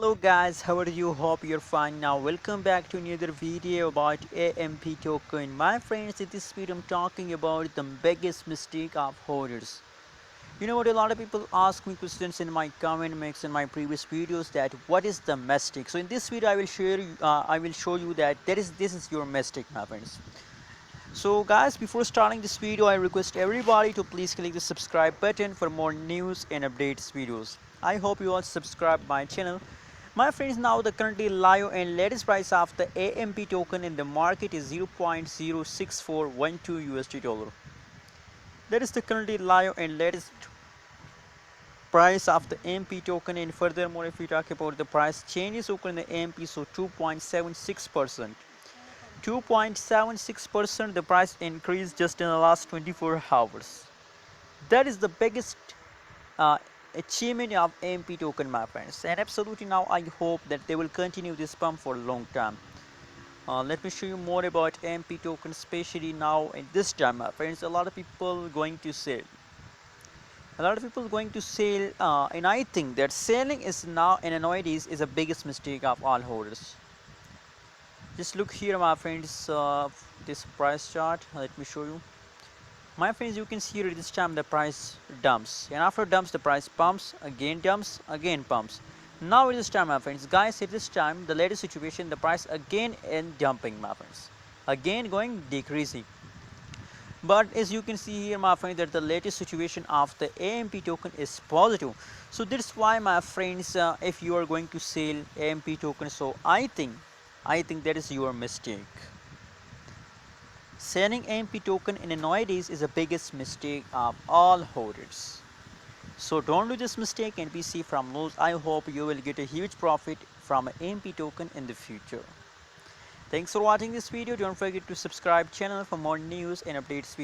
Hello guys, how are you? Hope you're fine. Now welcome back to another video about AMP token. My friends, in this video I'm talking about the biggest mistake of holders. You know what, a lot of people ask me questions in my comment mix in my previous videos that what is the mistake. So in this video I will show you that this is your mistake, my friends. So guys, before starting this video, I request everybody to please click the subscribe button for more news and updates videos. I hope you all subscribe my channel. My friends, now the currently live and latest price of the AMP token in the market is 0.06412 USD dollar. That is the currently live and latest price of the AMP token. And furthermore, if we talk about the price changes occur in the AMP, so 2.76%. 2.76% the price increase just in the last 24 hours. That is the biggest uh, achievement of AMP token, my friends, and absolutely now I hope that they will continue this pump for a long time. Let me show you more about AMP token, especially now in this time, my friends. A lot of people going to sell, and I think that selling is now in nowadays is the biggest mistake of all holders. Just look here, my friends, this price chart. Let me show you. My friends, you can see here this time the price dumps, and after dumps the price pumps, again dumps, again pumps. Now it is time, my friends, guys, at this time the latest situation, the price again in dumping, my friends, again going decreasing. But as you can see here, my friends, that the latest situation of the AMP token is positive. So that's why, my friends, if you are going to sell AMP token, so I think that is your mistake. Selling AMP token in nowadays is the biggest mistake of all holders. So don't do this mistake and be safe from loss. I hope you will get a huge profit from AMP token in the future. Thanks for watching this video. Don't forget to subscribe channel for more news and updates videos.